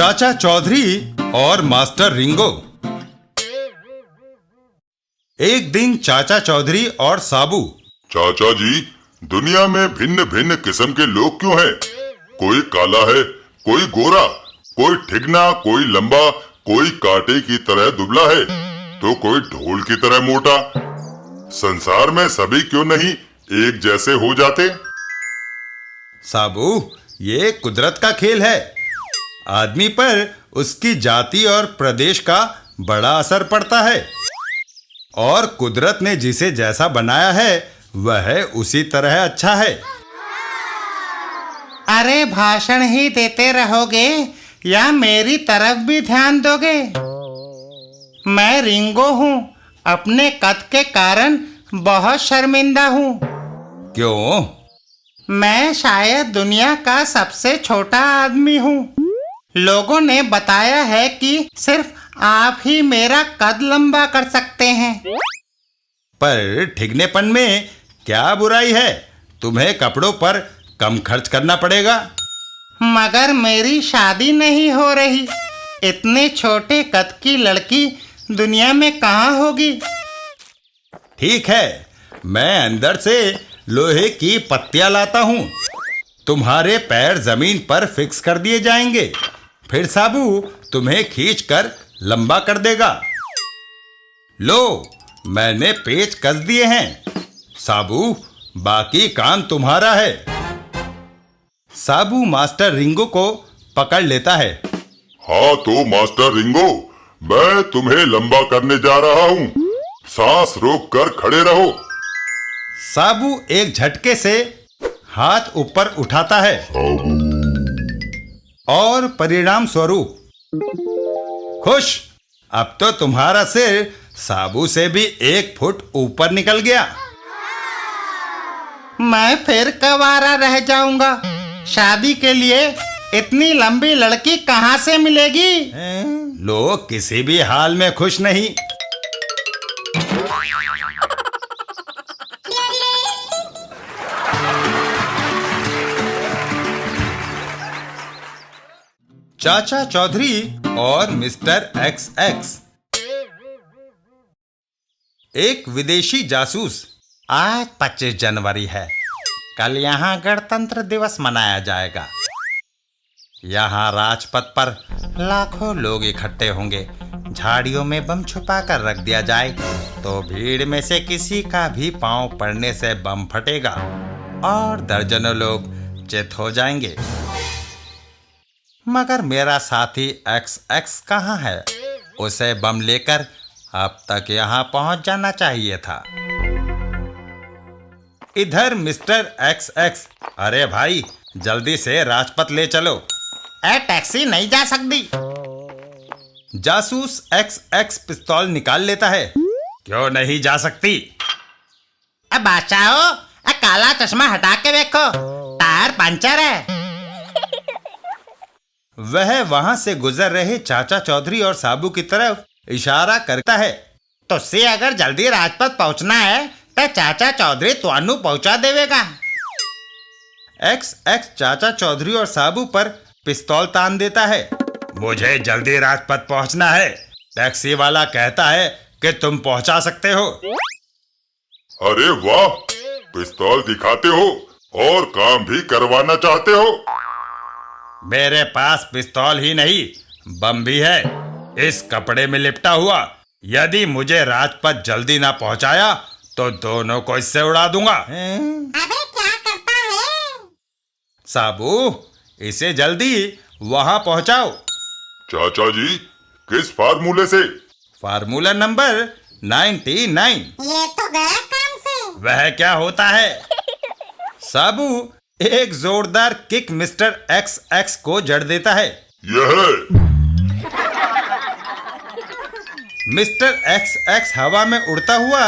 चाचा चौधरी और master Ringo. एक दिन चाचा चौधरी और साबू। चाचा जी, दुनिया में भिन्न भिन्न किस्म के लोग क्यों हैं? कोई काला है, कोई गोरा, कोई ठिगना, कोई लंबा, कोई कांटे की तरह दुबला है, तो कोई ढोल की तरह मोटा। संसार में सभी क्यों नहीं एक जैसे हो जाते? साबू, ये कुदरत का खेल है। आदमी पर उसकी जाति और प्रदेश का बड़ा असर पड़ता है, और कुदरत ने जिसे जैसा बनाया है वह उसी तरह अच्छा है। अरे भाषण ही देते रहोगे या मेरी तरफ भी ध्यान दोगे? मैं रिंगो हूँ, अपने कद के कारण बहुत शर्मिंदा हूँ। क्यों? मैं शायद दुनिया का सबसे छोटा आदमी हूँ। लोगों ने बताया है कि सिर्फ आप ही मेरा कद लंबा कर सकते हैं। पर ठिगनेपन में क्या बुराई है? तुम्हें कपड़ों पर कम खर्च करना पड़ेगा। मगर मेरी शादी नहीं हो रही। इतने छोटे कद की लड़की दुनिया में कहाँ होगी? ठीक है, मैं अंदर से लोहे की पत्तियां लाता हूँ। तुम्हारे पैर जमीन पर फिक्स कर दिए जाएंगे। फिर साबू तुम्हें खींचकर लंबा कर देगा। लो, मैंने पेच कस दिए हैं। साबू, बाकी काम तुम्हारा है। साबू मास्टर रिंगो को पकड़ लेता है। हाँ तो मास्टर रिंगो, मैं तुम्हें लंबा करने जा रहा हूँ। सांस रोक कर खड़े रहो। साबू एक झटके से हाथ ऊपर उठाता है और परिणाम स्वरूप खुश, अब तो तुम्हारा सिर साबू से भी 1 फुट ऊपर निकल गया। मैं फिर कवारा रह जाऊंगा। शादी के लिए इतनी लंबी लड़की कहाँ से मिलेगी? लोग किसी भी हाल में खुश नहीं। चाचा चौधरी और मिस्टर एक्स एक्स। एक विदेशी जासूस। आज 25 जनवरी है। कल यहाँ गणतंत्र दिवस मनाया जाएगा। यहाँ राजपथ पर लाखों लोग इकट्ठे होंगे। झाड़ियों में बम छुपा कर रख दिया जाए तो भीड़ में से किसी का भी पांव पड़ने से बम फटेगा और दर्जनों लोग चित हो जाएंगे। मगर मेरा साथी एक्स एक्स कहाँ है? उसे बम लेकर अब तक यहाँ पहुंच जाना चाहिए था। इधर मिस्टर एक्स एक्स, अरे भाई जल्दी से राजपथ ले चलो। टैक्सी नहीं जा सकती। जासूस एक्स एक्स पिस्तौल निकाल लेता है। क्यों नहीं जा सकती? बादशाहो, काला चश्मा हटा के देखो, टायर पंचर है। वह वहां से गुजर रहे चाचा चौधरी और साबू की तरफ इशारा करता है। तुझसे अगर जल्दी राजपथ पहुंचना है तो चाचा चौधरी तुहानू पहुंचा देवेगा। एक्स एक्स चाचा चौधरी और साबू पर पिस्तौल तान देता है। मुझे जल्दी राजपथ पहुंचना है। टैक्सी वाला कहता है कि तुम पहुंचा सकते हो। अरे वाह, पिस्तौल दिखाते हो और काम भी करवाना चाहते हो। मेरे पास पिस्तौल ही नहीं, बम भी है, इस कपड़े में लिपटा हुआ। यदि मुझे राजपथ जल्दी ना पहुंचाया तो दोनों को इससे उड़ा दूंगा। अबे क्या करता है? साबू, इसे जल्दी वहां पहुंचाओ। चाचा जी, किस फार्मूले से? Formula number 99। ये तो गया काम से। वह क्या होता है? साबू एक जोरदार किक मिस्टर एक्स एक्स को जड़ देता है। यह मिस्टर एक्स एक्स हवा में उड़ता हुआ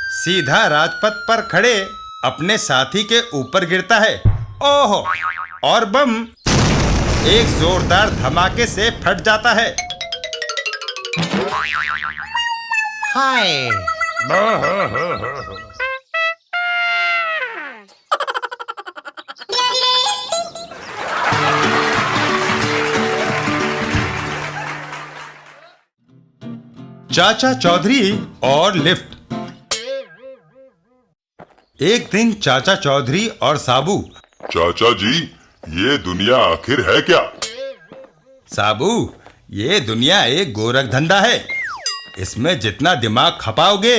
सीधा राजपथ पर खड़े अपने साथी के ऊपर गिरता है। ओहो! और बम एक जोरदार धमाके से फट जाता है। हाय! चाचा चौधरी और लिफ्ट। एक दिन चाचा चौधरी और साबू। चाचा जी, ये दुनिया आखिर है क्या? साबू, ये दुनिया एक गोरख धंधा है। इसमें जितना दिमाग खपाओगे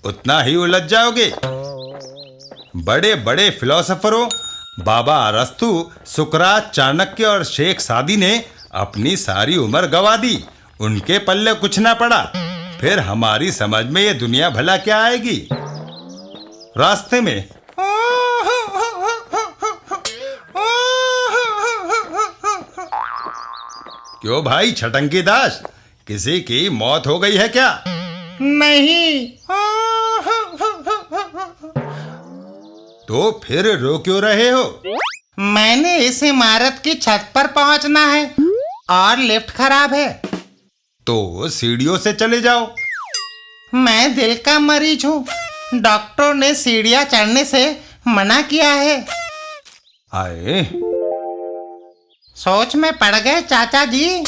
उतना ही उलझ जाओगे। बड़े बड़े फिलोसोफरों बाबा अरस्तु, सुकरात, चाणक्य और शेख सादी ने अपनी सारी उम्र गवा दी। उनके पल्ले कुछ ना पड़ा। फिर हमारी समझ में ये दुनिया भला क्या आएगी। रास्ते में क्यों भाई छटंकी दास, किसी की मौत हो गई है क्या? नहीं। तो फिर रो क्यों रहे हो? मैंने इस इमारत की छत पर पहुंचना है और लिफ्ट खराब है। तो सीढ़ियों से चले जाओ। मैं दिल का मरीज हूँ। डॉक्टर ने सीढ़ियाँ चढ़ने से मना किया है। आए, सोच में पड़ गए चाचा जी।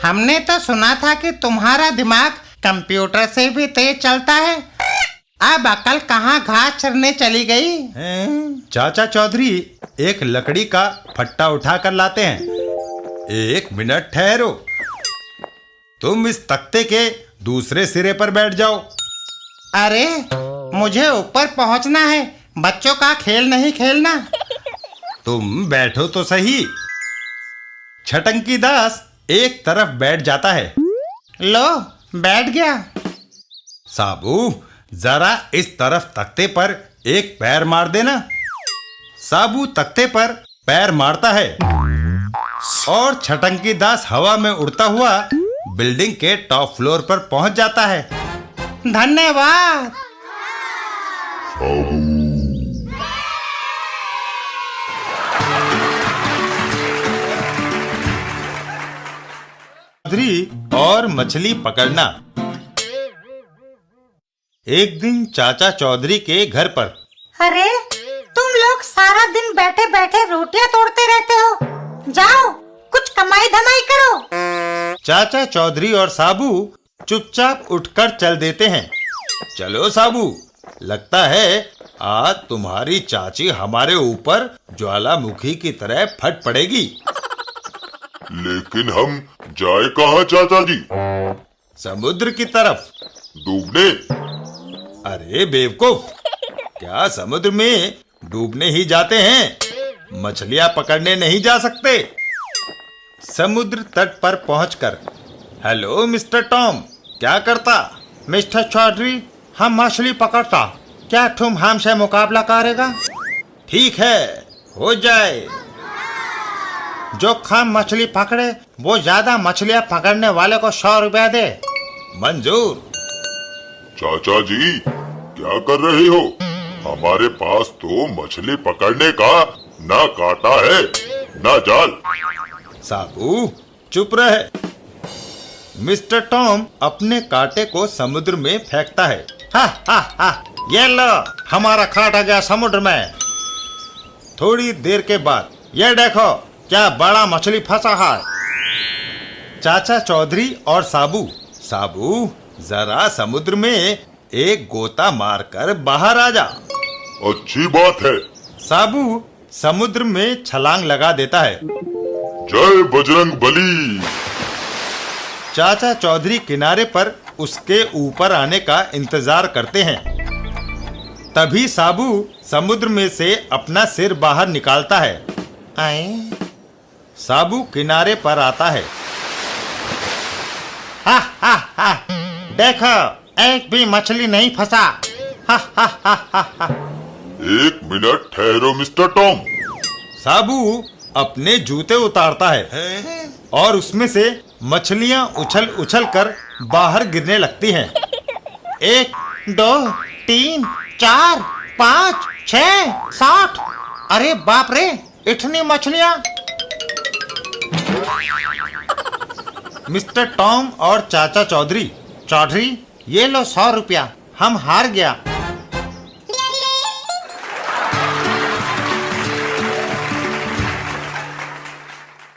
हमने तो सुना था कि तुम्हारा दिमाग कंप्यूटर से भी तेज चलता है। अब अकल कहाँ घास चरने चली गई? चाचा चौधरी एक लकड़ी का फट्टा उठा कर लाते हैं। 1 मिनट ठहरो। तुम इस तख्ते के दूसरे सिरे पर बैठ जाओ। अरे, मुझे ऊपर पहुंचना है। बच्चों का खेल नहीं खेलना। तुम बैठो तो सही। छटंकी दास एक तरफ बैठ जाता है। लो, बैठ गया। साबू, जरा इस तरफ तख्ते पर एक पैर मार देना। साबू तख्ते पर पैर मारता है और छटंकी दास हवा में उड़ता हुआ बिल्डिंग के टॉप फ्लोर पर पहुंच जाता है। धन्यवाद। चौधरी और मछली पकड़ना। एक दिन चाचा चौधरी के घर पर। अरे, तुम लोग सारा दिन बैठे बैठे रोटियां तोड़ते रहते हो। जाओ, कुछ कमाई धमाई करो। चाचा चौधरी और साबू चुपचाप उठकर चल देते हैं। चलो साबू, लगता है आज तुम्हारी चाची हमारे ऊपर ज्वालामुखी की तरह फट पड़ेगी। लेकिन हम जाए कहाँ चाचा जी? समुद्र की तरफ। डूबने? अरे बेवकूफ, क्या समुद्र में डूबने ही जाते हैं? मछलियां पकड़ने नहीं जा सकते। समुद्र तट पर पहुंचकर, हेलो मिस्टर टॉम, क्या करता? मिस्टर चौधरी, हम मछली पकड़ता। क्या तुम हमसे मुकाबला करेगा? ठीक है, हो जाए। जो कम मछली पकड़े वो ज्यादा मछलियाँ पकड़ने वाले को 100 रुपया दे। मंजूर। चाचा जी, क्या कर रहे हो? हमारे पास तो मछली पकड़ने का ना कांटा है ना जाल। साबू, चुप रहे। मिस्टर टॉम अपने कांटे को समुद्र में फेंकता है। हा हा हा, ये लो, हमारा कांटा गया समुद्र में। थोड़ी देर के बाद, ये देखो, क्या बड़ा मछली फंसा है। चाचा चौधरी और साबू, जरा समुद्र में एक गोता मारकर बाहर आ जा। अच्छी बात है। साबू समुद्र में छलांग लगा देता है। जय बजरंग बली। चाचा चौधरी किनारे पर उसके ऊपर आने का इंतजार करते हैं। तभी साबू समुद्र में से अपना सिर बाहर निकालता है। आए? साबू किनारे पर आता है। हा हा हा, देखो, एक भी मछली नहीं फंसा। हा हा हा हा हा। 1 मिनट ठहरो मिस्टर टॉम। साबू अपने जूते उतारता है और उसमें से मछलियां उछल उछल कर बाहर गिरने लगती हैं। 1, 2, 3, 4, 5, 6, 7। अरे बाप रे, इतनी मछलियां। मिस्टर टॉम और चाचा चौधरी, चौधरी, ये लो 100 रुपया। हम हार गया।